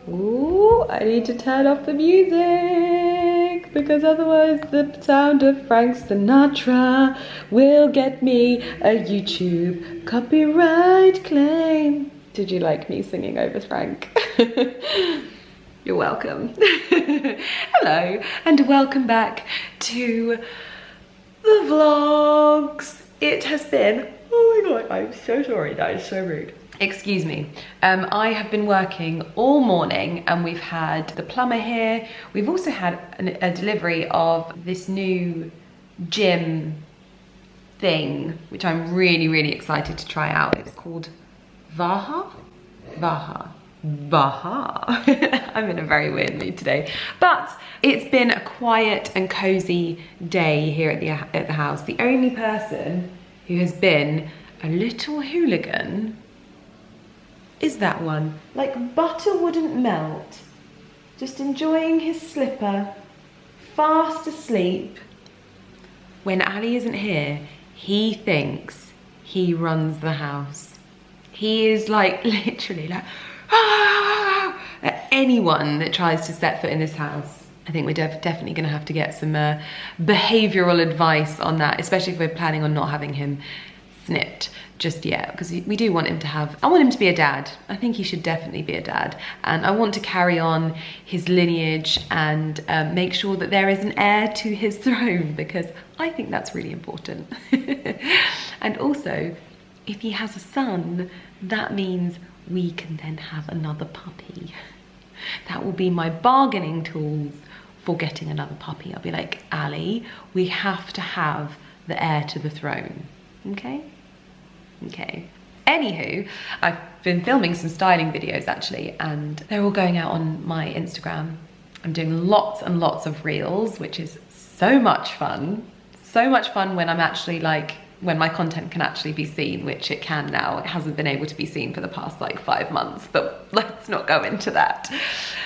Ooh, I need to turn off the music because otherwise the sound of Frank Sinatra will get me a YouTube copyright claim. Did you like me singing over Frank? You're welcome. Hello and welcome back to the vlogs. It has been, oh my god, I'm so sorry, that is so rude. Excuse me. I have been working all morning and we've had the plumber here. We've also had a delivery of this new gym thing, which I'm really, really excited to try out. It's called Vaha? Vaha. Vaha. I'm in a very weird mood today. But it's been a quiet and cozy day here at the house. The only person who has been a little hooligan is that one. Like butter wouldn't melt. Just enjoying his slipper, fast asleep. When Ali isn't here, he thinks he runs the house. He is like literally like, ah! Anyone that tries to set foot in this house. I think we're definitely gonna have to get some behavioral advice on that, especially if we're planning on not having him snipped just yet, because we do want him to have, I want him to be a dad. I think he should definitely be a dad, and I want to carry on his lineage and make sure that there is an heir to his throne, because I think that's really important. And also, if he has a son, that means we can then have another puppy. That will be my bargaining tools for getting another puppy. I'll be like, Ali, we have to have the heir to the throne. Okay? Okay. Anywho, I've been filming some styling videos actually, and they're all going out on my Instagram. I'm doing lots and lots of reels, which is so much fun. So much fun when I'm actually like, when my content can actually be seen, which it can now. It hasn't been able to be seen for the past like 5 months, but let's not go into that.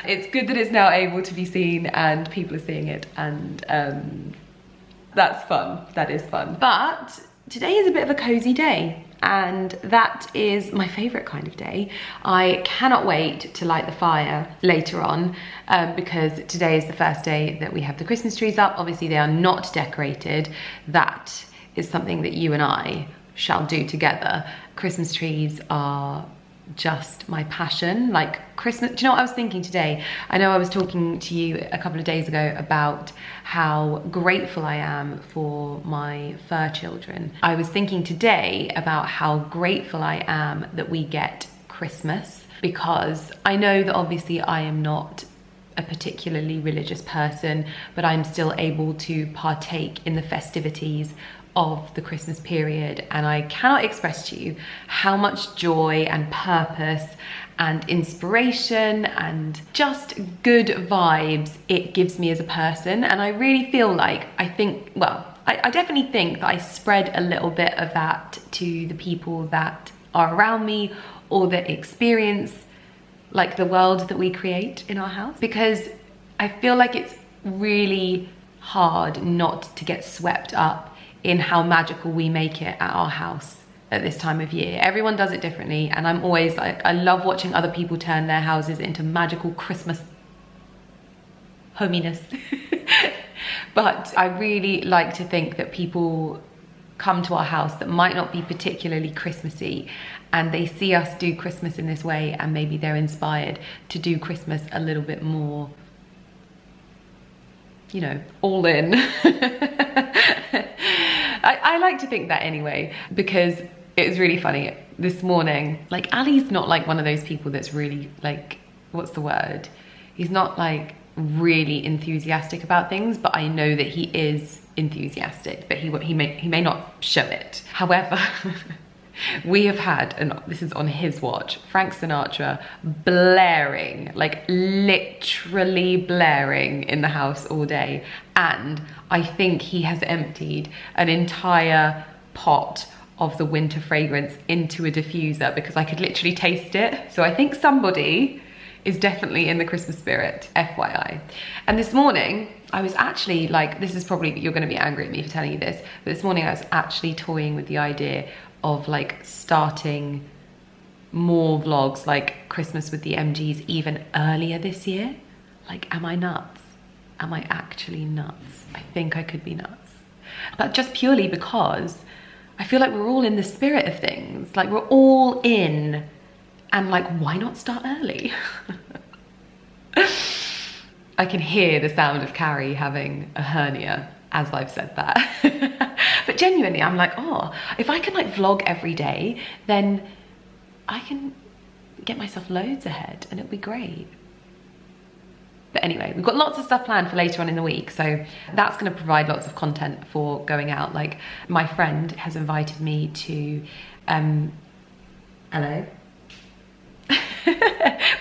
It's good that it's now able to be seen and people are seeing it, and that's fun. That is fun. But today is a bit of a cozy day, and that is my favorite kind of day. I cannot wait to light the fire later on because today is the first day that we have the Christmas trees up. Obviously they are not decorated. That is something that you and I shall do together. Christmas trees are just my passion. Like Christmas, do you know what I was thinking today? I know I was talking to you a couple of days ago about how grateful I am for my fur children. I was thinking today about how grateful I am that we get Christmas, because I know that obviously I am not a particularly religious person, but I'm still able to partake in the festivities of the Christmas period, and I cannot express to you how much joy and purpose and inspiration and just good vibes it gives me as a person. And I really feel like, I definitely think that I spread a little bit of that to the people that are around me or that experience like the world that we create in our house, because I feel like it's really hard not to get swept up in how magical we make it at our house at this time of year. Everyone does it differently, and I'm always like, I love watching other people turn their houses into magical Christmas hominess. But I really like to think that people come to our house that might not be particularly Christmassy, and they see us do Christmas in this way, and maybe they're inspired to do Christmas a little bit more, you know, all in. I like to think that anyway, because it was really funny this morning. Like, Ali's not like one of those people that's really like, what's the word? He's not like really enthusiastic about things, but I know that he is enthusiastic, but he may not show it. However, we have had, and this is on his watch, Frank Sinatra blaring, like literally blaring in the house all day. And I think he has emptied an entire pot of the winter fragrance into a diffuser, because I could literally taste it. So I think somebody is definitely in the Christmas spirit, FYI. And this morning, I was actually like, this is probably, you're gonna be angry at me for telling you this, but this morning I was actually toying with the idea of like starting more vlogs like Christmas with the MGs even earlier this year. Like, am I nuts? Am I actually nuts? I think I could be nuts. But just purely because I feel like we're all in the spirit of things. Like, we're all in, and like, why not start early? I can hear the sound of Carrie having a hernia as I've said that. But genuinely, I'm like, oh, if I can like vlog every day, then I can get myself loads ahead and it'll be great. But anyway, we've got lots of stuff planned for later on in the week, so that's going to provide lots of content for going out. Like, my friend has invited me to, hello?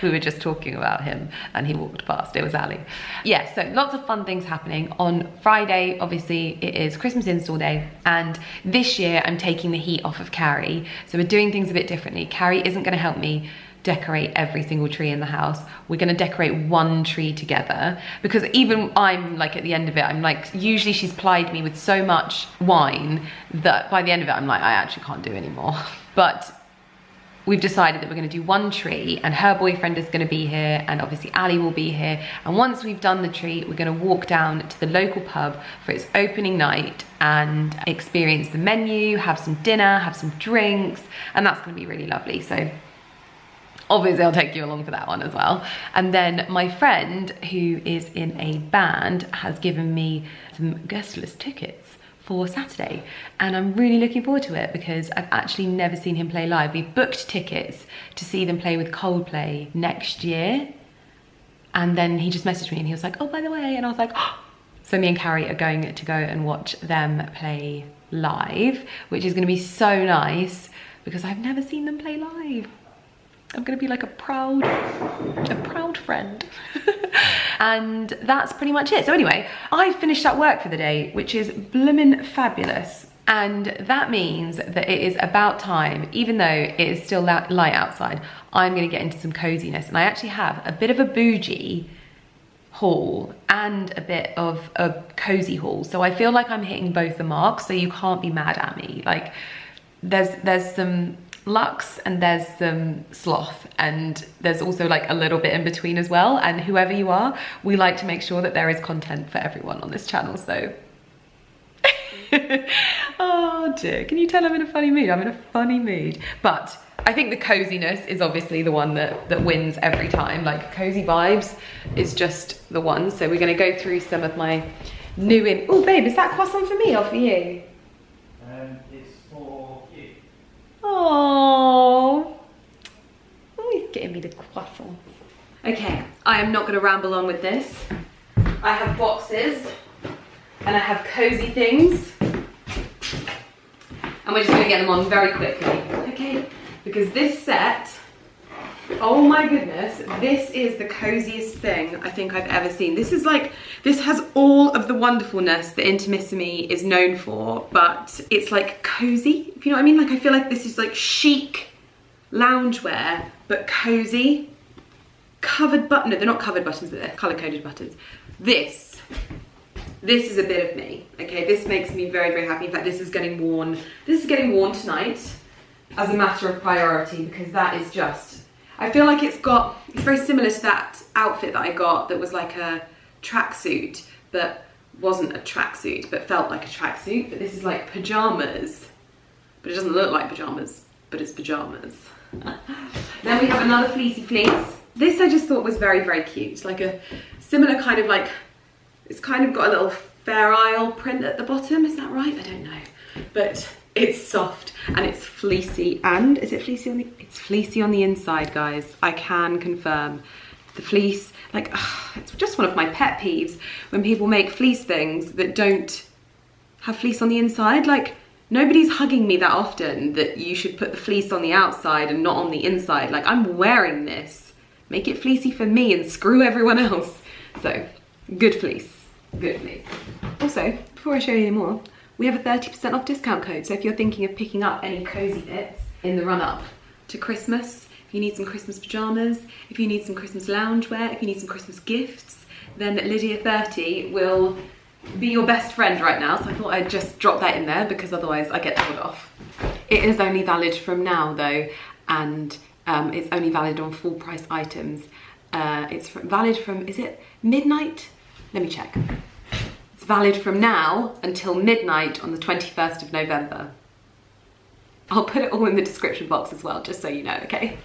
We were just talking about him and he walked past. It was Ali. Yeah, so lots of fun things happening. On Friday, obviously, it is Christmas install day, and this year I'm taking the heat off of Carrie, so we're doing things a bit differently. Carrie isn't going to help me decorate every single tree in the house. We're gonna decorate one tree together, because even I'm like, at the end of it, I'm like, usually she's plied me with so much wine that by the end of it, I'm like, I actually can't do anymore. But we've decided that we're gonna do one tree, and her boyfriend is gonna be here, and obviously Ali will be here. And once we've done the tree, we're gonna walk down to the local pub for its opening night and experience the menu, have some dinner, have some drinks, and that's gonna be really lovely. So obviously I'll take you along for that one as well. And then my friend, who is in a band, has given me some guest list tickets for Saturday, and I'm really looking forward to it because I've actually never seen him play live. We booked tickets to see them play with Coldplay next year, and then he just messaged me and he was like, oh, by the way, and I was like, oh. So me and Carrie are going to go and watch them play live, which is going to be so nice because I've never seen them play live. I'm gonna be like a proud friend. And that's pretty much it. So anyway, I finished up work for the day, which is blimmin' fabulous. And that means that it is about time, even though it is still light outside, I'm gonna get into some coziness. And I actually have a bit of a bougie haul and a bit of a cozy haul. So I feel like I'm hitting both the marks, so you can't be mad at me. Like, there's some luxe and there's some sloth, and there's also like a little bit in between as well. And whoever you are, we like to make sure that there is content for everyone on this channel. So oh dear, can you tell I'm in a funny mood? I'm in a funny mood. But I think the coziness is obviously the one that wins every time. Like, cozy vibes is just the one. So we're going to go through some of my new oh babe, is that croissant for me or for you? It's for you. Oh, he's getting me the croissant. Okay, I am not going to ramble on with this. I have boxes and I have cozy things, and we're just going to get them on very quickly, okay? Because this set, oh my goodness, this is the coziest thing I think I've ever seen. This is like, this has all of the wonderfulness that Intimissimi is known for, but it's like cozy, if you know what I mean? Like, I feel like this is like chic loungewear, but cozy. Covered button, no, they're not covered buttons, but they're color-coded buttons. This is a bit of me, okay? This makes me very, very happy. In fact, this is getting worn tonight as a matter of priority, because that is just, I feel like it's very similar to that outfit that I got that was like a tracksuit, but wasn't a tracksuit, but felt like a tracksuit. But this is like pajamas, but it doesn't look like pajamas, but it's pajamas. Then we have another fleecy fleece. This I just thought was very, very cute. Like a similar kind of like, it's kind of got a little Fair Isle print at the bottom. Is that right? I don't know. But it's soft and it's fleecy. And is it fleecy on the, it's fleecy on the inside, guys. I can confirm. The fleece, like, it's just one of my pet peeves when people make fleece things that don't have fleece on the inside. Like, nobody's hugging me that often that you should put the fleece on the outside and not on the inside. Like, I'm wearing this. Make it fleecy for me and screw everyone else. So, good fleece, good fleece. Also, before I show you any more, we have a 30% off discount code. So if you're thinking of picking up any cozy bits in the run up to Christmas, if you need some Christmas pajamas, if you need some Christmas loungewear, if you need some Christmas gifts, then Lydia 30 will be your best friend right now. So I thought I'd just drop that in there because otherwise I get told off. It is only valid from now though, and It's only valid on full price items. It's valid from, is it midnight? Let me check. It's valid from now until midnight on the 21st of November. I'll put it all in the description box as well, just so you know, okay?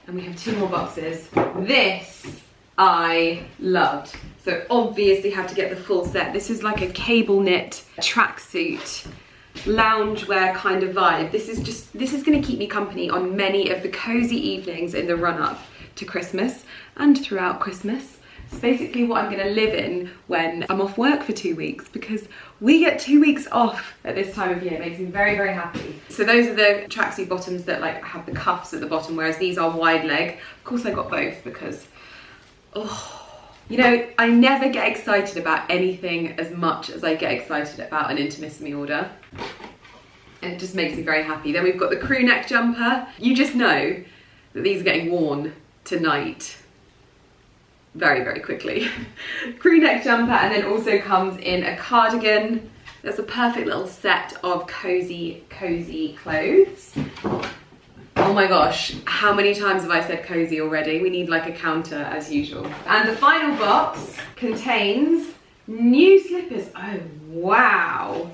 And we have 2 more boxes. This I loved. So obviously had to get the full set. This is like a cable knit tracksuit, loungewear kind of vibe. This is gonna keep me company on many of the cozy evenings in the run up to Christmas and throughout Christmas. It's basically what I'm gonna live in when I'm off work for 2 weeks, because we get 2 weeks off at this time of year. It makes me very, very happy. So those are the tracksuit bottoms that like have the cuffs at the bottom, whereas these are wide leg. Of course I got both because, oh, you know, I never get excited about anything as much as I get excited about an intimacy order. And it just makes me very happy. Then we've got the crew neck jumper. You just know that these are getting worn tonight very, very quickly. Crew neck jumper, and then also comes in a cardigan. There's a perfect little set of cozy clothes. Oh my gosh, how many times have I said cozy already? We need like a counter as usual. And the final box contains new slippers. Oh, wow.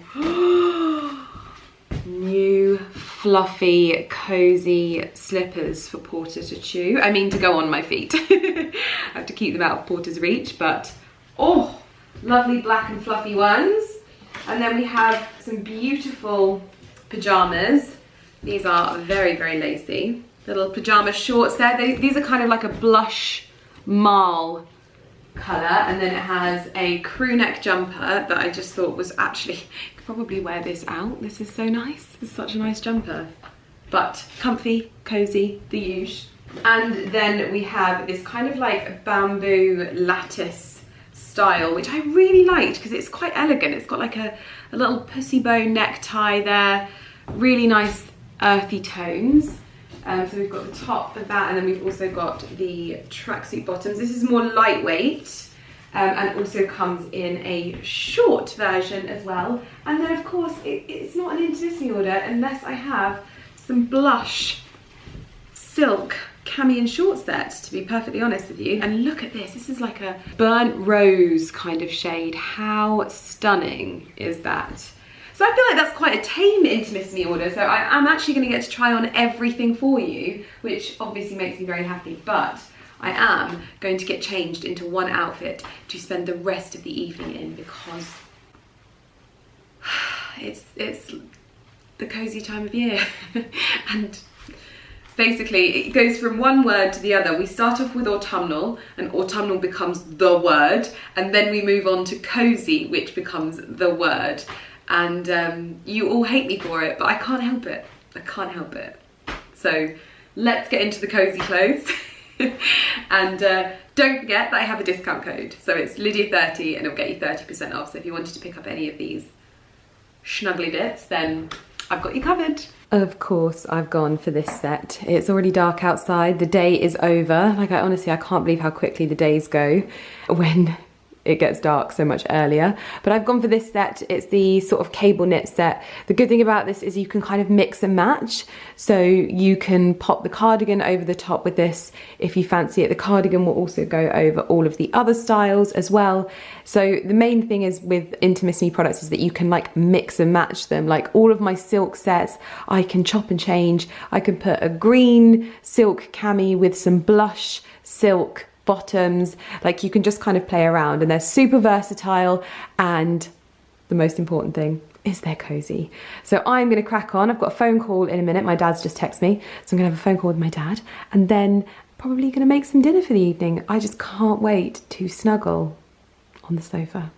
New fluffy, cozy slippers for Porter to chew. I mean, to go on my feet. I have to keep them out of Porter's reach, but oh, lovely black and fluffy ones. And then we have some beautiful pajamas. These are very, very lacy. Little pajama shorts there. These are kind of like a blush marl colour, and then it has a crew neck jumper that I just thought was actually, I could probably wear this out. This is so nice. It's such a nice jumper. But comfy, cozy, the usual. And then we have this kind of like bamboo lattice style, which I really liked because it's quite elegant. It's got like a little pussy bow necktie there. Really nice earthy tones. So we've got the top of that, and then we've also got the tracksuit bottoms. This is more lightweight, and also comes in a short version as well. And then of course, it's not an intimacy order unless I have some blush silk cami and short sets, to be perfectly honest with you. And look at this, this is like a burnt rose kind of shade. How stunning is that? So I feel like that's quite a tame intimacy order, so I'm actually going to get to try on everything for you, which obviously makes me very happy, but I am going to get changed into one outfit to spend the rest of the evening in, because it's the cozy time of year. And basically it goes from one word to the other. We start off with autumnal, and autumnal becomes the word, and then we move on to cozy, which becomes the word. And you all hate me for it, but I can't help it. I can't help it. So let's get into the cozy clothes. And don't forget that I have a discount code. So it's Lydia30 and it'll get you 30% off. So if you wanted to pick up any of these snuggly bits, then I've got you covered. Of course, I've gone for this set. It's already dark outside. The day is over. Like, I can't believe how quickly the days go when it gets dark so much earlier. But I've gone for this set. It's the sort of cable knit set. The good thing about this is you can kind of mix and match. So you can pop the cardigan over the top with this if you fancy it. The cardigan will also go over all of the other styles as well. So the main thing is with intimacy products is that you can like mix and match them. Like all of my silk sets, I can chop and change. I can put a green silk cami with some blush silk bottoms. Like, you can just kind of play around, and they're super versatile, and the most important thing is they're cozy. So I'm going to crack on. I've got a phone call in a minute. My dad's just texted me, so I'm going to have a phone call with my dad, and then probably going to make some dinner for the evening. I just can't wait to snuggle on the sofa.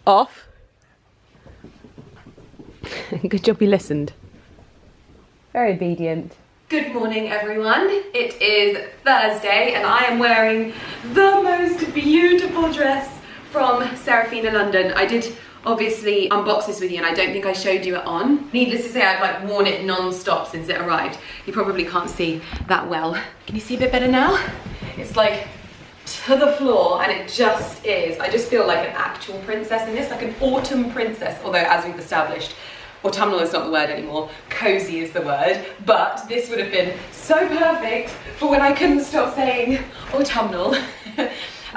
Off. Good job you listened. Very obedient. Good morning, everyone. It is Thursday and I am wearing the most beautiful dress from Serafina London. I did obviously unbox this with you, and I don't think I showed you it on. Needless to say, I've like worn it non-stop since it arrived. You probably can't see that well. Can you see a bit better now? It's like to the floor, and it just is. I just feel like an actual princess in this, like an autumn princess, although as we've established, autumnal is not the word anymore, cozy is the word, but this would have been so perfect for when I couldn't stop saying autumnal.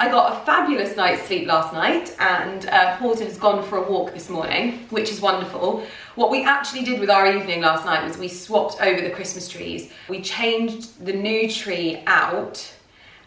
I got a fabulous night's sleep last night, and Porter has gone for a walk this morning, which is wonderful. What we actually did with our evening last night was we swapped over the Christmas trees. We changed the Nude tree out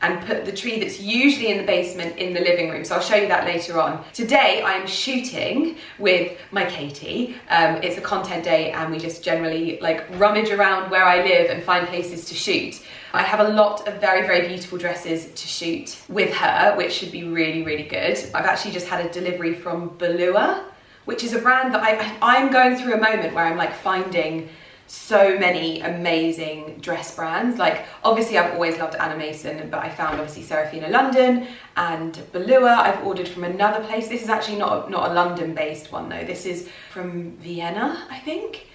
and put the tree that's usually in the basement in the living room. So I'll show you that later on. Today I am shooting with my Katie. It's a content day, and we just generally like rummage around where I live and find places to shoot. I have a lot of very, very beautiful dresses to shoot with her, which should be really, really good. I've actually just had a delivery from Balua, which is a brand that I'm going through a moment where I'm like finding so many amazing dress brands. Like obviously I've always loved Anna Mason, but I found obviously Serafina London and Balua. I've ordered from another place. This is actually not a London based one though. This is from Vienna, I think.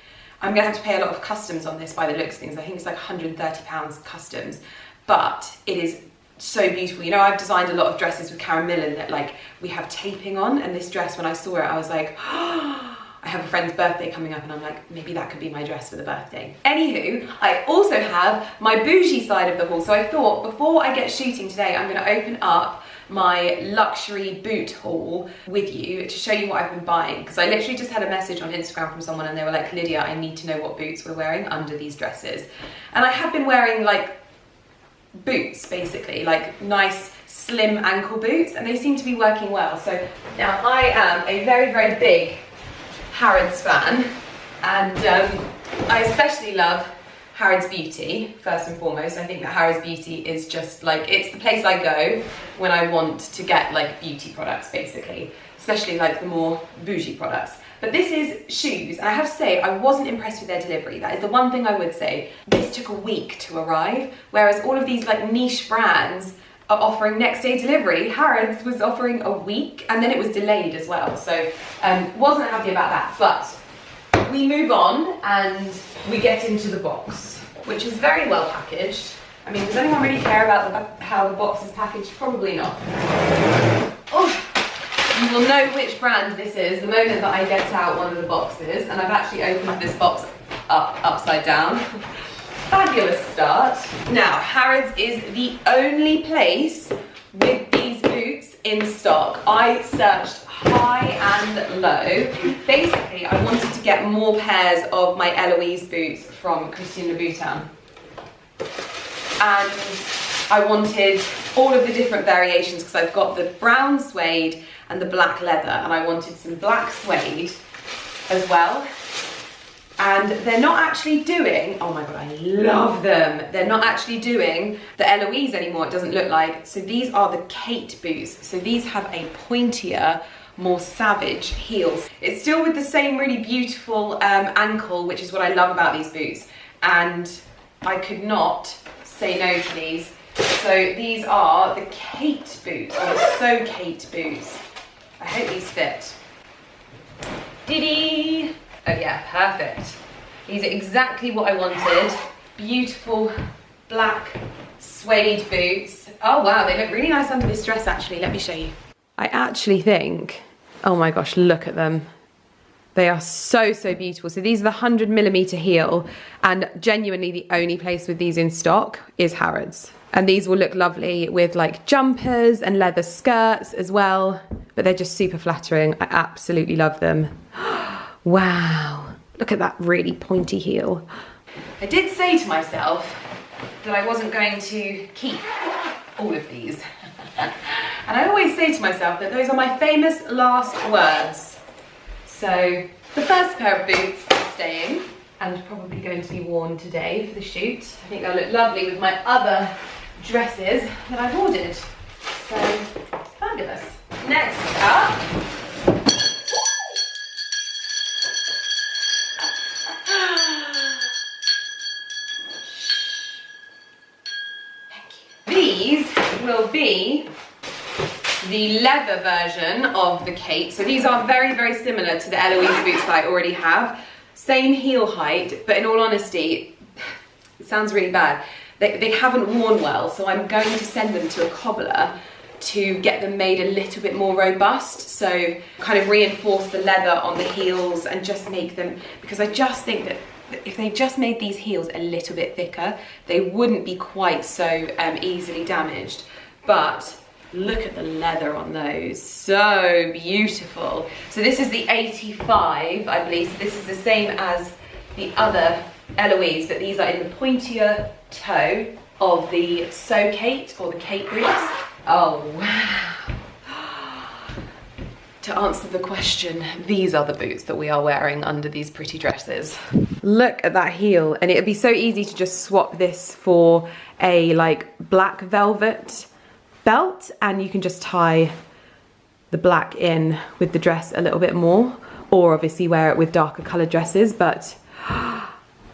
I'm gonna have to pay a lot of customs on this by the looks of things. I think it's like £130 customs, but it is so beautiful. You know, I've designed a lot of dresses with Karen Millen that like we have taping on, and this dress, when I saw it, I was like, oh, I have a friend's birthday coming up, and I'm like, maybe that could be my dress for the birthday. Anywho, I also have my bougie side of the haul. So I thought before I get shooting today, I'm gonna open up my luxury boot haul with you to show you what I've been buying, because I literally just had a message on Instagram from someone, and they were like, Lydia, I need to know what boots we're wearing under these dresses. And I have been wearing like boots, basically, like nice slim ankle boots, and they seem to be working well. So now I am a very, very big Harrods fan, and I especially love Harrods Beauty, first and foremost. I think that Harrods Beauty is just like, it's the place I go when I want to get like beauty products, basically, especially like the more bougie products. But this is shoes, and I have to say, I wasn't impressed with their delivery. That is the one thing I would say. This took a week to arrive, whereas all of these like niche brands are offering next day delivery. Harrods was offering a week, and then it was delayed as well. So wasn't happy about that, but we move on and we get into the box, which is very well packaged. I mean, does anyone really care about how the box is packaged? Probably not. Oh, you will know which brand this is the moment that I get out one of the boxes, and I've actually opened this box upside down. Fabulous start. Now, Harrods is the only place with these boots in stock. I searched high and low. Basically, I wanted to get more pairs of my Eloise boots from Christian Louboutin. And I wanted all of the different variations, because I've got the brown suede and the black leather, and I wanted some black suede as well. And they're not actually doing, oh my God, I love them. They're not actually doing the Eloise anymore, it doesn't look like. So these are the Kate boots. So these have a pointier, more savage heel. It's still with the same really beautiful ankle, which is what I love about these boots. And I could not say no to these. So these are the Kate boots, or the So Kate boots. I hope these fit. Diddy! Oh yeah, perfect. These are exactly what I wanted. Beautiful black suede boots. Oh wow, they look really nice under this dress actually. Let me show you. I actually think, oh my gosh, look at them. They are so, so beautiful. So these are the 100mm heel, and genuinely the only place with these in stock is Harrods. And these will look lovely with like jumpers and leather skirts as well, but they're just super flattering. I absolutely love them. Wow, look at that really pointy heel. I did say to myself that I wasn't going to keep all of these. And I always say to myself that those are my famous last words. So the first pair of boots are staying and probably going to be worn today for the shoot. I think they'll look lovely with my other dresses that I've ordered. So fabulous. Next up, these will be the leather version of the Kate. So these are very, very similar to the Eloise boots that I already have. Same heel height, but in all honesty, it sounds really bad. They haven't worn well, so I'm going to send them to a cobbler to get them made a little bit more robust. So kind of reinforce the leather on the heels and just make them, because I just think that if they just made these heels a little bit thicker, they wouldn't be quite so easily damaged. But look at the leather on those, so beautiful. So this is the 85, I believe. So this is the same as the other Eloise, but these are in the pointier toe of the So Kate, or the Kate boots. Oh wow. To answer the question, these are the boots that we are wearing under these pretty dresses. Look at that heel, and it'd be so easy to just swap this for a like black velvet belt, and you can just tie the black in with the dress a little bit more, or obviously wear it with darker colored dresses. But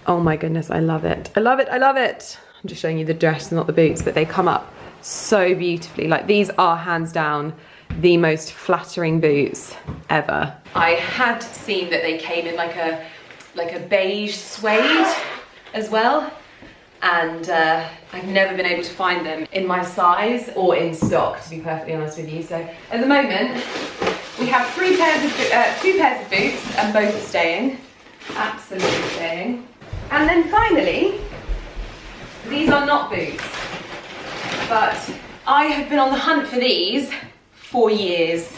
oh my goodness, I love it. I love it, I love it. I'm just showing you the dress, not the boots, but they come up so beautifully. Like, these are hands down the most flattering boots ever. I had seen that they came in like a beige suede as well, and I've never been able to find them in my size or in stock, to be perfectly honest with you. So at the moment we have two pairs of boots, and both are staying, absolutely staying. And then finally, these are not boots, but I have been on the hunt for these for years,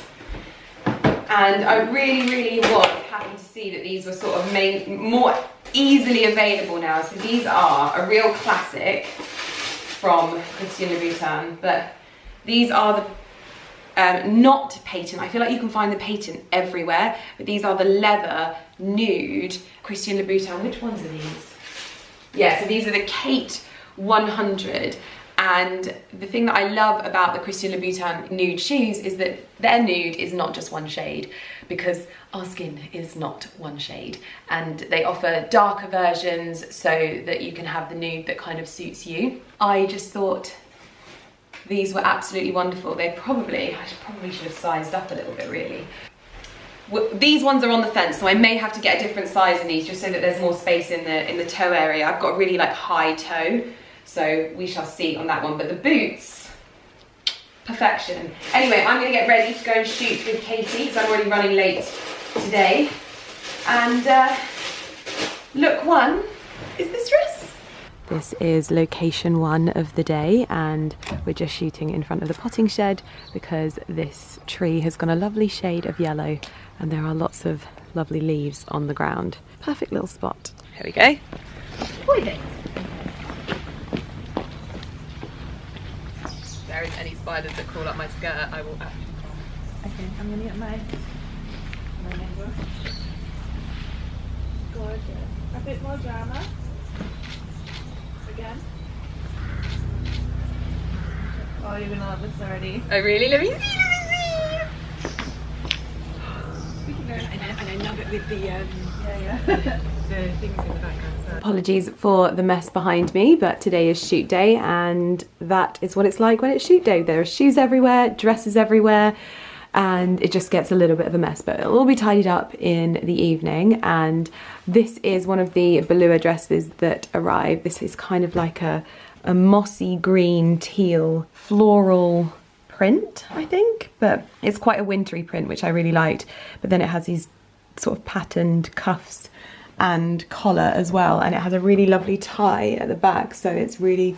and I really was happy to see that these were sort of made more easily available now. So these are a real classic from Christian Louboutin, but these are the not patent. I feel like you can find the patent everywhere, but these are the leather nude Christian Louboutin. Which ones are these? Yeah, so these are the Kate 100. And the thing that I love about the Christian Louboutin nude shoes is that their nude is not just one shade, because our skin is not one shade, and they offer darker versions so that you can have the nude that kind of suits you. I just thought these were absolutely wonderful. I probably should have sized up a little bit, really. These ones are on the fence, so I may have to get a different size in these just so that there's more space in the toe area. I've got a really like high toe, so we shall see on that one. But the boots, perfection. Anyway, I'm going to get ready to go and shoot with Katie because I'm already running late today. And look one is this dress. This is location one of the day, and we're just shooting in front of the potting shed because this tree has got a lovely shade of yellow and there are lots of lovely leaves on the ground. Perfect little spot. Here we go. If there is any spiders that crawl up my skirt, I will act. Okay, I'm gonna get my neighbour. Gorgeous. A bit more drama. Again. Oh, you're gonna love this already. Oh really? Let me see. And I love it with the the things in the background. So. Apologies for the mess behind me, but today is shoot day, and that is what it's like when it's shoot day. There are shoes everywhere, dresses everywhere, and it just gets a little bit of a mess, but it'll all be tidied up in the evening. And this is one of the Bellua dresses that arrived. This is kind of like a mossy green teal floral print, I think, but it's quite a wintry print, which I really liked. But then it has these sort of patterned cuffs and collar as well, and it has a really lovely tie at the back, so it's really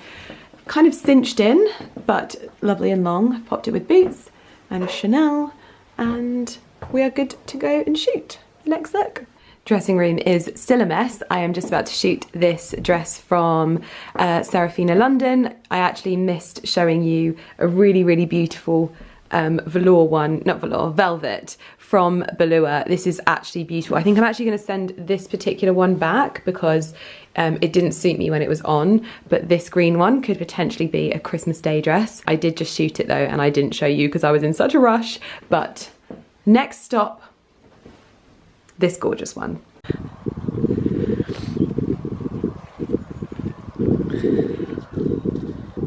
kind of cinched in but lovely and long. I've popped it with boots and a Chanel, and we are good to go and shoot. Next look. Dressing room is still a mess. I am just about to shoot this dress from Serafina London. I actually missed showing you a really beautiful velvet from Bellua. This is actually beautiful. I think I'm actually going to send this particular one back because it didn't suit me when it was on, but this green one could potentially be a Christmas Day dress. I did just shoot it though, and I didn't show you because I was in such a rush. But next stop, this gorgeous one.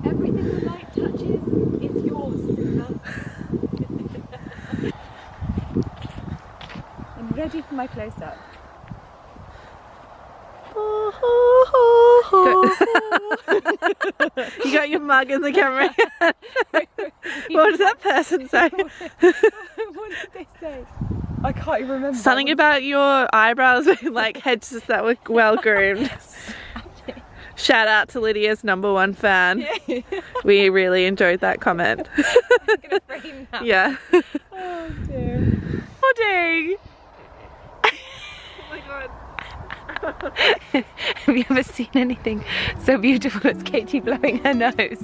Everything the light touches is yours. ready for my close-up. You got your mug in the camera. What did that person say? What did they say? I can't even remember. Something about your eyebrows being like hedges that were well groomed. Shout out to Lydia's #1 fan. Yeah. We really enjoyed that comment. I'm gonna frame that. Yeah. Oh dear. Pudding! Oh my god. Have you ever seen anything so beautiful as Katie blowing her nose?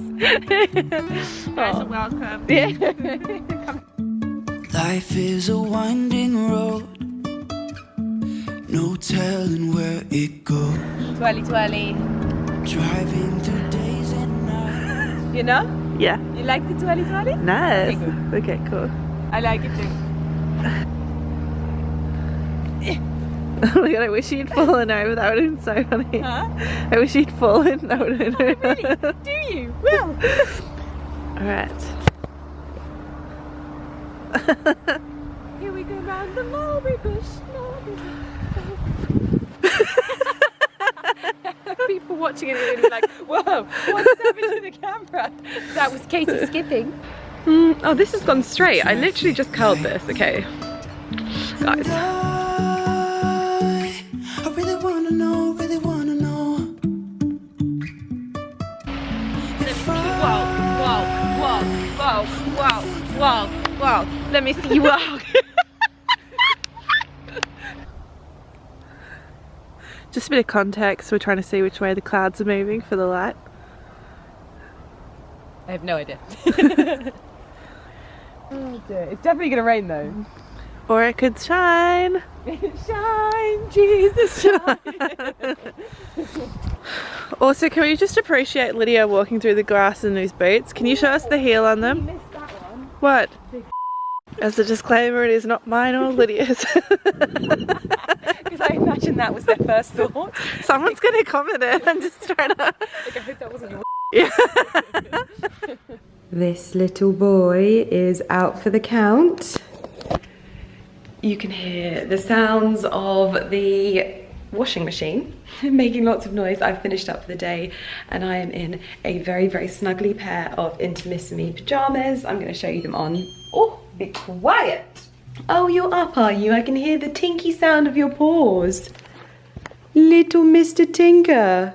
Guys are welcome. Yeah. Life is a winding road, no telling where it goes. Twirly twirly. Driving through days and nights. You know? Yeah. You like the twirly twirly? Nice. Okay, good. Okay, cool. I like it too. Oh my god, I wish you'd fallen over. That would have been so funny. Huh? I wish you'd fallen. That would have been Really? Do you? Well. Alright. Here we go round the mulberry bush. People watching it are going to be like, whoa, what's happening to the camera? That was Katie skipping. Oh, this has gone straight. I literally just curled this, okay. Guys. I really wanna know, really wanna know. If Whoa. Let me see you walk. Just a bit of context. We're trying to see which way the clouds are moving for the light. I have no idea. Oh dear. It's definitely going to rain though. Or it could shine. Shine, Jesus, shine. Also, can we just appreciate Lydia walking through the grass in these boots? Can you show us the heel on them? missed that one. What? As a disclaimer, it is not mine or Lydia's. Because I imagine that was their first thought. Someone's going to comment it. I'm just trying to... Like, I hope that wasn't your... Yeah. This little boy is out for the count. You can hear the sounds of the washing machine making lots of noise. I've finished up for the day and I am in a very, very snuggly pair of Intimissimi pajamas. I'm going to show you them on. Oh, be quiet. Oh, you're up, are you? I can hear the tinky sound of your paws. Little Mr. Tinker.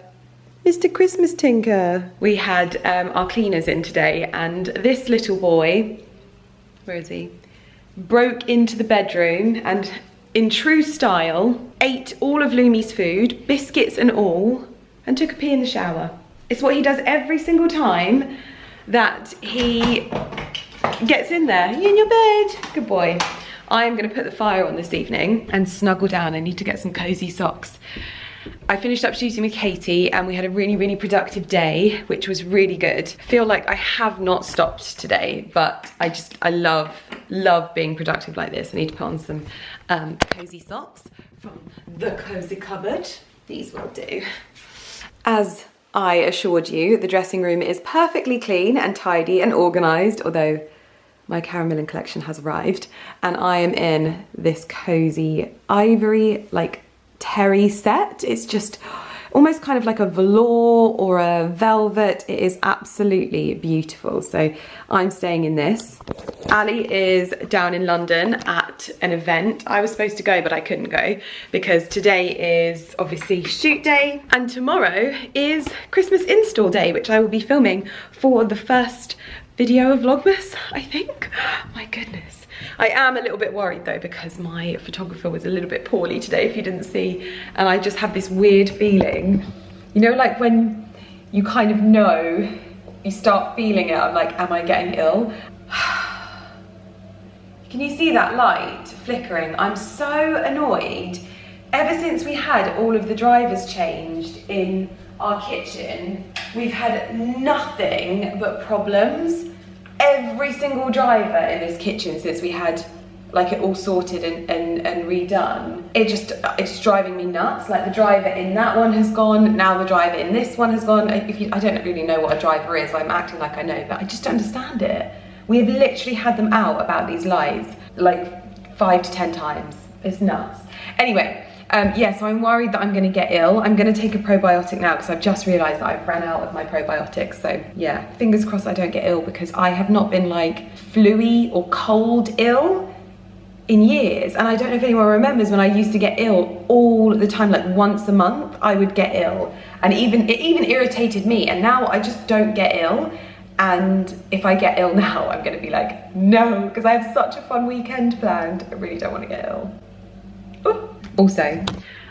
Mr. Christmas Tinker. We had our cleaners in today and this little boy, where is he? Broke into the bedroom and in true style ate all of Lumi's food, biscuits and all, and took a pee in the shower. It's what he does every single time that he gets in there. You in your bed? Good boy. I am going to put the fire on this evening and snuggle down. I need to get some cozy socks. I finished up shooting with Katie and we had a really, really productive day, which was really good. I feel like I have not stopped today, but I love being productive like this. I need to put on some cozy socks from the cozy cupboard. These will do. As I assured you, the dressing room is perfectly clean and tidy and organised, although my Karen Millen collection has arrived, and I am in this cozy ivory, like, terry set. It's just almost kind of like a velour or a velvet. It is absolutely beautiful. So I'm staying in this. Ali is down in London at an event. I was supposed to go, but I couldn't go because today is obviously shoot day and tomorrow is Christmas install day, which I will be filming for the first video of Vlogmas, I think. My goodness. I am a little bit worried though because my photographer was a little bit poorly today, if you didn't see, and I just have this weird feeling, you know, like when you kind of know, you start feeling it. I'm like, am I getting ill? Can you see that light flickering? I'm so annoyed. Ever since we had all of the drivers changed in our kitchen, we've had nothing but problems. Every single driver in this kitchen since we had like it all sorted and redone, it's driving me nuts. Like the driver in that one has gone, now the driver in this one has gone. I don't really know what a driver is, I'm acting like I know, but I just don't understand it. We have literally had them out about these lights like 5 to 10 times It's nuts. Anyway, yeah, so I'm worried that I'm gonna get ill. I'm gonna take a probiotic now because I've just realized that I've ran out of my probiotics. So yeah, fingers crossed I don't get ill, because I have not been like flu-y or cold ill in years. And I don't know if anyone remembers when I used to get ill all the time, like once a month I would get ill. And it even irritated me, and now I just don't get ill. And if I get ill now, I'm gonna be like, no, because I have such a fun weekend planned. I really don't want to get ill. Ooh. Also,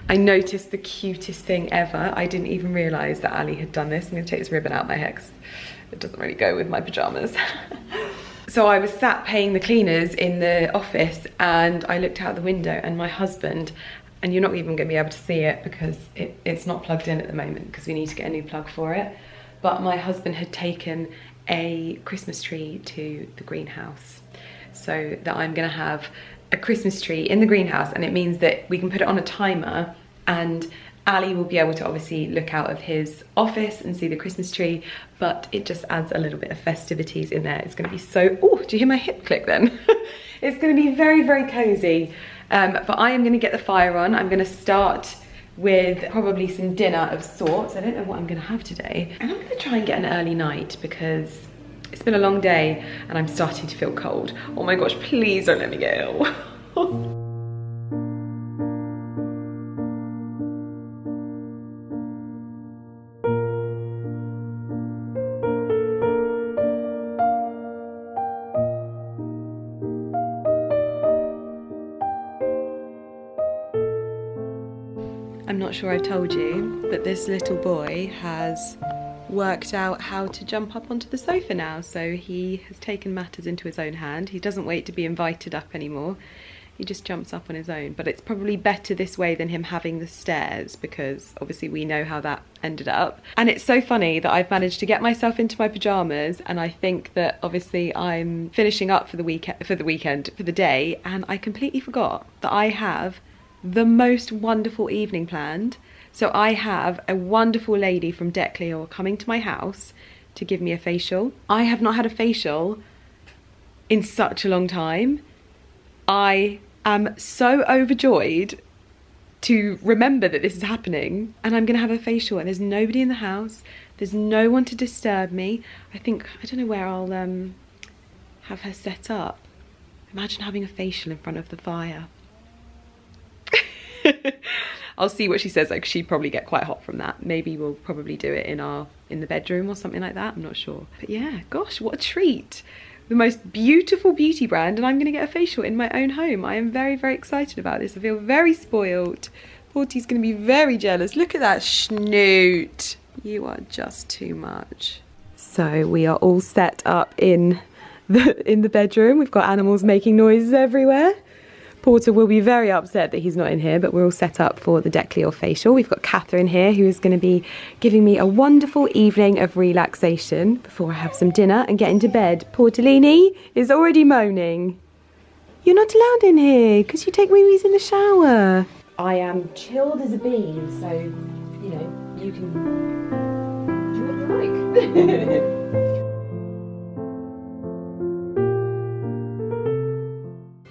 I noticed the cutest thing ever. I didn't even realise that Ali had done this. I'm gonna take this ribbon out of my hair because it doesn't really go with my pyjamas. So I was sat paying the cleaners in the office, and I looked out the window, and my husband, and you're not even gonna be able to see it because it's not plugged in at the moment because we need to get a new plug for it. But my husband had taken a Christmas tree to the greenhouse, so that I'm gonna have a Christmas tree in the greenhouse, and it means that we can put it on a timer, and Ali will be able to obviously look out of his office and see the Christmas tree, but it just adds a little bit of festivities in there. It's gonna be so, oh, do you hear my hip click then? It's gonna be very, very cozy. But I am gonna get the fire on. I'm gonna start with probably some dinner of sorts. I don't know what I'm gonna have today. And I'm gonna try and get an early night because it's been a long day and I'm starting to feel cold. Oh my gosh, please don't let me get ill. I'm not sure I've told you, but this little boy has worked out how to jump up onto the sofa now. So he has taken matters into his own hand. He doesn't wait to be invited up anymore. He just jumps up on his own. But it's probably better this way than him having the stairs, because obviously we know how that ended up. And it's so funny that I've managed to get myself into my pajamas, and I think that obviously I'm finishing up for the the day, and I completely forgot that I have the most wonderful evening planned. So I have a wonderful lady from Atelier coming to my house to give me a facial. I have not had a facial in such a long time. I am so overjoyed to remember that this is happening, and I'm gonna have a facial, and there's nobody in the house. There's no one to disturb me. I don't know where I'll have her set up. Imagine having a facial in front of the fire. I'll see what she says, like she'd probably get quite hot from that. Maybe we'll probably do it in the bedroom or something like that, I'm not sure. But yeah, gosh, what a treat. The most beautiful beauty brand, and I'm gonna get a facial in my own home. I am very, very excited about this. I feel very spoiled. Porty's gonna be very jealous. Look at that schnoot. You are just too much. So we are all set up in the bedroom. We've got animals making noises everywhere. Porter will be very upset that he's not in here, but we're all set up for the Atelier facial. We've got Catherine here, who is going to be giving me a wonderful evening of relaxation before I have some dinner and get into bed. Portolini is already moaning. You're not allowed in here because you take wee-wees in the shower. I am chilled as a bean, so, you know, you can do what you like.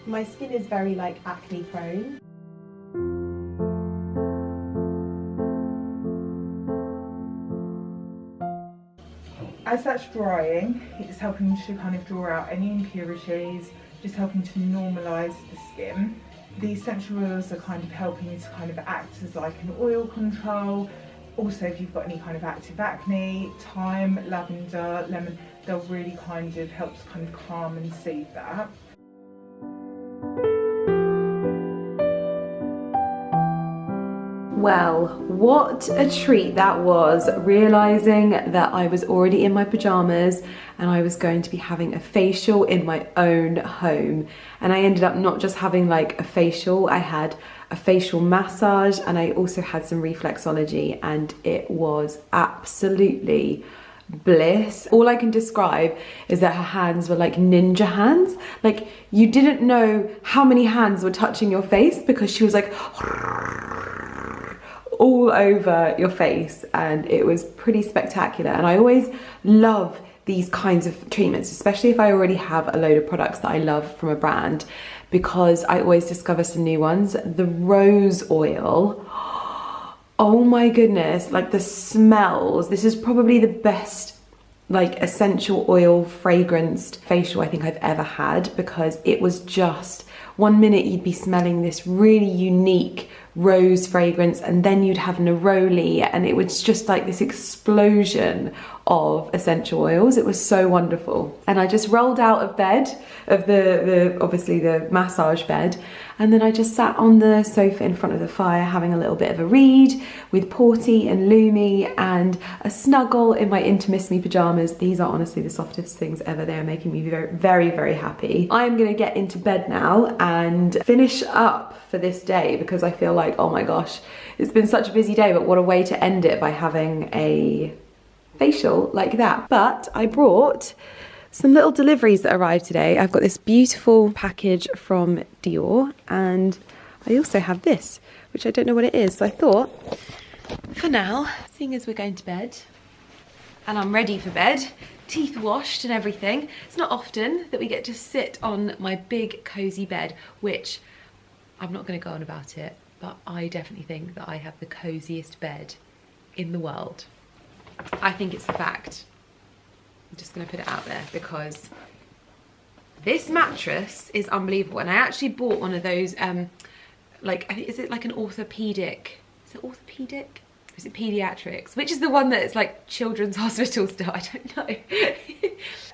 My skin is very like acne prone. As that's drying, it's helping to kind of draw out any impurities, just helping to normalise the skin. The essential oils are kind of helping to kind of act as like an oil control. Also, if you've got any kind of active acne, thyme, lavender, lemon, they'll really kind of help to kind of calm and soothe that. Well, what a treat that was, realising that I was already in my pyjamas and I was going to be having a facial in my own home. And I ended up not just having like a facial, I had a facial massage, and I also had some reflexology, and it was absolutely bliss. All I can describe is that her hands were like ninja hands. Like you didn't know how many hands were touching your face because she was like all over your face, and it was pretty spectacular. And I always love these kinds of treatments, especially if I already have a load of products that I love from a brand, because I always discover some new ones. The rose oil, oh my goodness, like the smells. This is probably the best like essential oil fragranced facial I think I've ever had, because it was just, 1 minute you'd be smelling this really unique rose fragrance, and then you'd have neroli, and it was just like this explosion of essential oils. It was so wonderful. And I just rolled out of bed, of the obviously the massage bed, and then I just sat on the sofa in front of the fire having a little bit of a read with Porty and Lumi and a snuggle in my Intimissimi pajamas. These are honestly the softest things ever. They are making me very, very, very happy. I'm gonna get into bed now and finish up for this day, because I feel like, oh my gosh, it's been such a busy day, but what a way to end it by having a facial like that. But I brought some little deliveries that arrived today. I've got this beautiful package from Dior, and I also have this, which I don't know what it is. So I thought, for now, seeing as we're going to bed and I'm ready for bed, teeth washed and everything, it's not often that we get to sit on my big cozy bed, which I'm not going to go on about it, but I definitely think that I have the coziest bed in the world. I think it's a fact. I'm just going to put it out there, because this mattress is unbelievable. And I actually bought one of those, like, I think, is it like an orthopedic, is it orthopedic? Or is it pediatrics? Which is the one that is like children's hospital still? I don't know.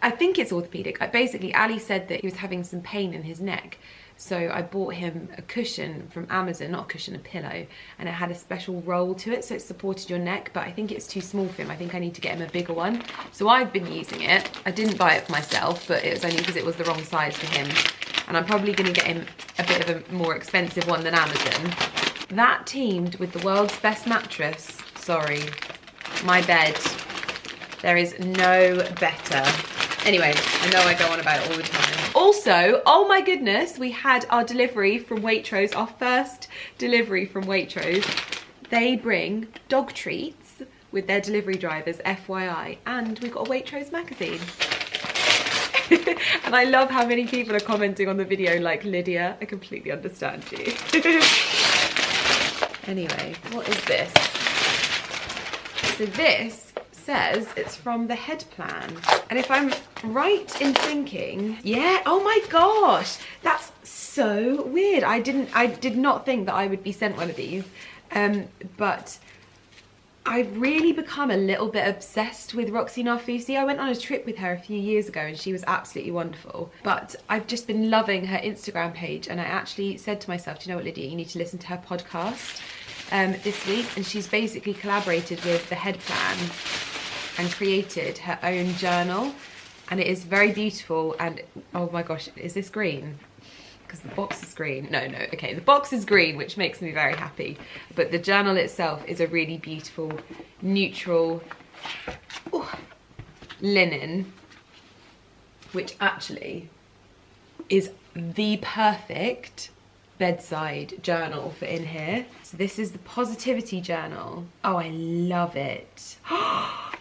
I think it's orthopedic. Basically, Ali said that he was having some pain in his neck. So I bought him a cushion from Amazon, not a cushion, a pillow, and it had a special roll to it, so it supported your neck, but I think it's too small for him. I think I need to get him a bigger one. So I've been using it. I didn't buy it for myself, but it was only because it was the wrong size for him. And I'm probably going to get him a bit of a more expensive one than Amazon. That teamed with the world's best mattress. Sorry, my bed. There is no better. Anyway, I know I go on about it all the time. Also, oh my goodness, we had our delivery from Waitrose, our first delivery from Waitrose. They bring dog treats with their delivery drivers, FYI, and we got a Waitrose magazine. And I love how many people are commenting on the video like, Lydia, I completely understand you. Anyway, what is this? So this says it's from the Head Plan, and if I'm right in thinking, yeah, oh my gosh, that's so weird. I did not think that I would be sent one of these, but I've really become a little bit obsessed with Roxy Narfusi. I went on a trip with her a few years ago and she was absolutely wonderful, but I've just been loving her Instagram page, and I actually said to myself, do you know what, Lydia, you need to listen to her podcast this week. And she's basically collaborated with the Head Plan and created her own journal, and it is very beautiful. And oh my gosh, is this green? Because the box is green. No, okay, the box is green, which makes me very happy, but the journal itself is a really beautiful neutral linen, which actually is the perfect bedside journal for in here. So this is the positivity journal. Oh, I love it.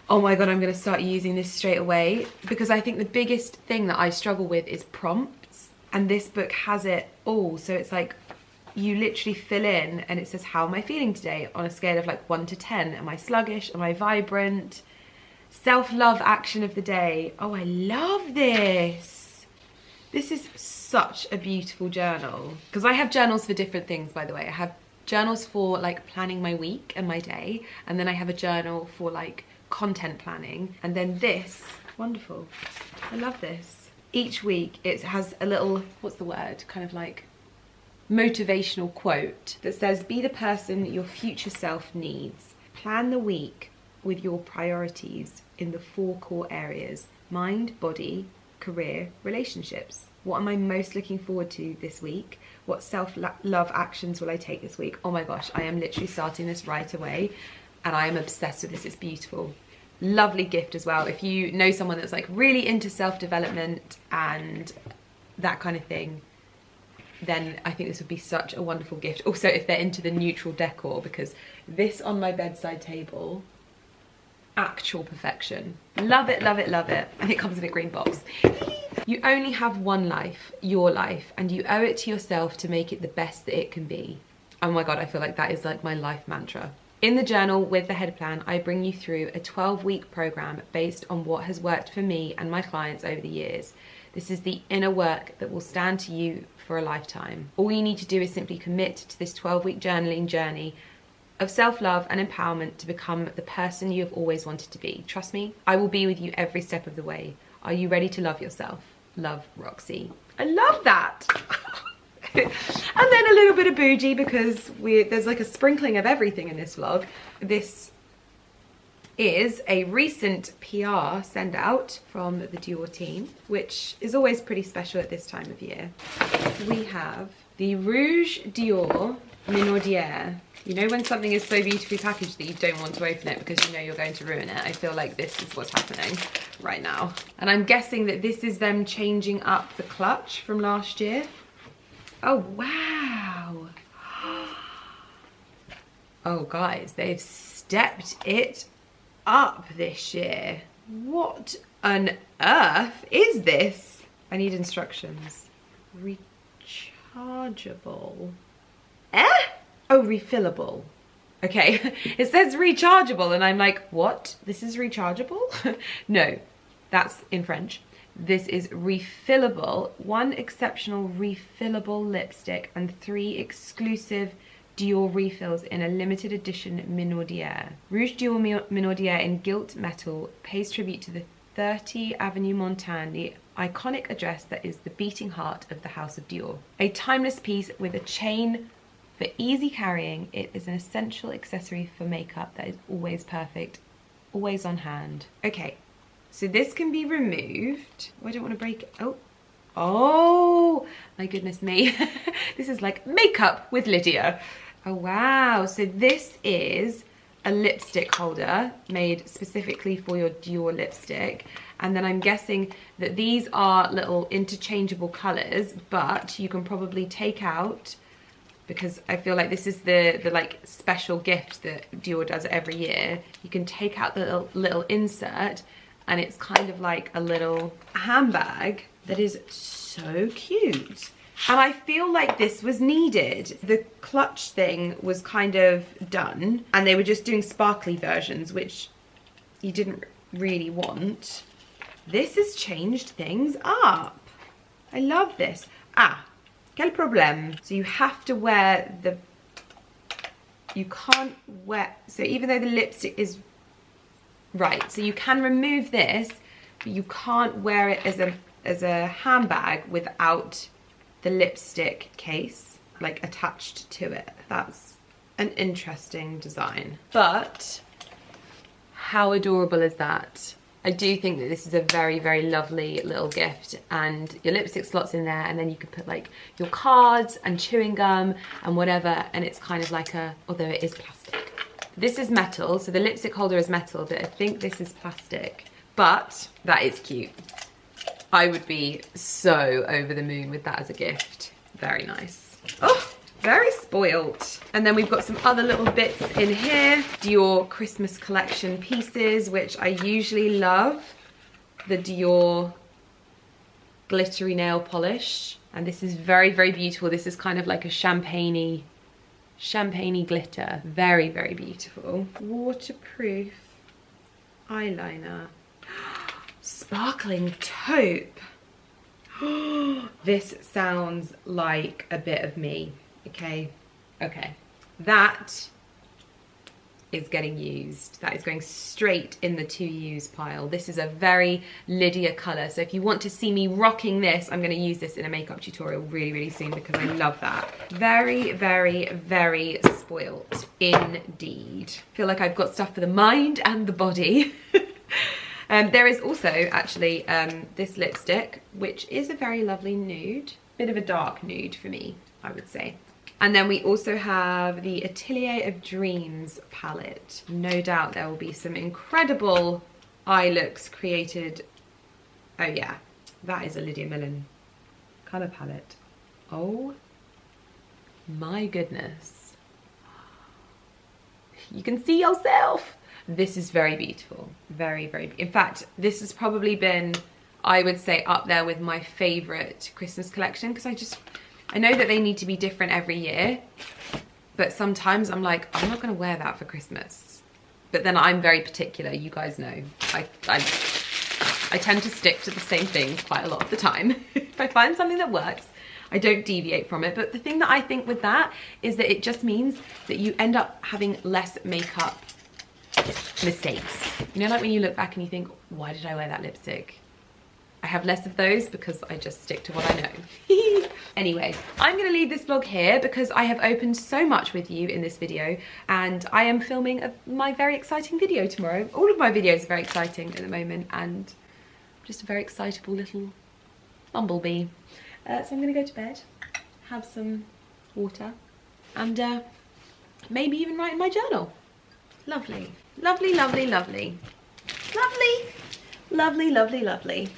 Oh my god, I'm gonna start using this straight away, because I think the biggest thing that I struggle with is prompts, and this book has it all. So it's like you literally fill in and it says, how am I feeling today on a scale of like 1 to 10? Am I sluggish? Am I vibrant? Self-love action of the day. Oh, I love this. This is such a beautiful journal, because I have journals for different things, by the way. I have journals for like planning my week and my day, and then I have a journal for like content planning, and then this, wonderful. I love this. Each week it has a little, what's the word, kind of like motivational quote that says, be the person your future self needs. Plan the week with your priorities in the 4 core areas: mind, body, career, relationships. What am I most looking forward to this week? What self-love actions will I take this week? Oh my gosh, I am literally starting this right away, and I am obsessed with this. It's beautiful. Lovely gift as well. If you know someone that's like really into self-development and that kind of thing, then I think this would be such a wonderful gift. Also, if they're into the neutral decor, because this on my bedside table, actual perfection. Love it, love it, love it. And it comes in a green box. You only have one life, your life, and you owe it to yourself to make it the best that it can be. Oh my God, I feel like that is like my life mantra. In the journal with the head plan, I bring you through a 12-week program based on what has worked for me and my clients over the years. This is the inner work that will stand to you for a lifetime. All you need to do is simply commit to this 12-week journaling journey of self-love and empowerment to become the person you have always wanted to be. Trust me, I will be with you every step of the way. Are you ready to love yourself? Love, Roxy. I love that. And then a little bit of bougie because there's like a sprinkling of everything in this vlog. This is a recent PR send out from the Dior team, which is always pretty special at this time of year. We have the Rouge Dior Minaudière. You know when something is so beautifully packaged that you don't want to open it because you know you're going to ruin it? I feel like this is what's happening right now. And I'm guessing that this is them changing up the clutch from last year. Oh, wow. Oh, guys, they've stepped it up this year. What on earth is this? I need instructions. Rechargeable. Oh, refillable. Okay, it says rechargeable and I'm like, what? This is rechargeable? No, that's in French. This is refillable, 1 exceptional refillable lipstick and 3 exclusive Dior refills in a limited edition Minaudière. Rouge Dior Minaudière in gilt metal pays tribute to the 30 Avenue Montaigne, the iconic address that is the beating heart of the House of Dior. A timeless piece with a chain for easy carrying, it is an essential accessory for makeup that is always perfect, always on hand. Okay, so this can be removed. Oh, I don't want to break it. Oh, my goodness me. This is like makeup with Lydia. Oh, wow. So this is a lipstick holder made specifically for your Dior lipstick. And then I'm guessing that these are little interchangeable colors, but you can probably take out, because I feel like this is the like special gift that Dior does every year. You can take out the little insert and it's kind of like a little handbag that is so cute. And I feel like this was needed. The clutch thing was kind of done and they were just doing sparkly versions, which you didn't really want. This has changed things up. I love this. Quel problème? So you have to wear the, you can't wear, so even though the lipstick is, right, so you can remove this, but you can't wear it as a handbag without the lipstick case, like attached to it. That's an interesting design. But how adorable is that? I do think that this is a very, very lovely little gift, and your lipstick slots in there and then you can put like your cards and chewing gum and whatever, and it's kind of like a, although it is plastic. This is metal, so the lipstick holder is metal, but I think this is plastic. But that is cute. I would be so over the moon with that as a gift. Very nice. Oh, very spoilt. And then we've got some other little bits in here. Dior Christmas collection pieces, which I usually love. The Dior glittery nail polish. And this is very, very beautiful. This is kind of like a champagne-y glitter. Very, very beautiful. Waterproof eyeliner. Sparkling taupe. This sounds like a bit of me. Okay, that is getting used. That is going straight in the to use pile. This is a very Lydia colour, so if you want to see me rocking this, I'm going to use this in a makeup tutorial really, really soon because I love that. Very, very, very spoilt indeed. I feel like I've got stuff for the mind and the body. There is also actually this lipstick, which is a very lovely nude. Bit of a dark nude for me, I would say. And then we also have the Atelier of Dreams palette. No doubt there will be some incredible eye looks created. Oh yeah, that is a Lydia Millen colour palette. Oh my goodness. You can see yourself. This is very beautiful. Very, very, in fact, this has probably been, I would say, up there with my favorite Christmas collection, because I know that they need to be different every year, but sometimes I'm like, I'm not gonna wear that for Christmas. But then I'm very particular, you guys know. I tend to stick to the same things quite a lot of the time. If I find something that works, I don't deviate from it. But the thing that I think with that is that it just means that you end up having less makeup mistakes. You know, like when you look back and you think, why did I wear that lipstick? I have less of those because I just stick to what I know. Anyway, I'm gonna leave this vlog here because I have opened so much with you in this video, and I am filming my very exciting video tomorrow. All of my videos are very exciting at the moment, and I'm just a very excitable little bumblebee. So I'm gonna go to bed, have some water, and maybe even write in my journal. Lovely, lovely, lovely, lovely. Lovely, lovely, lovely, lovely.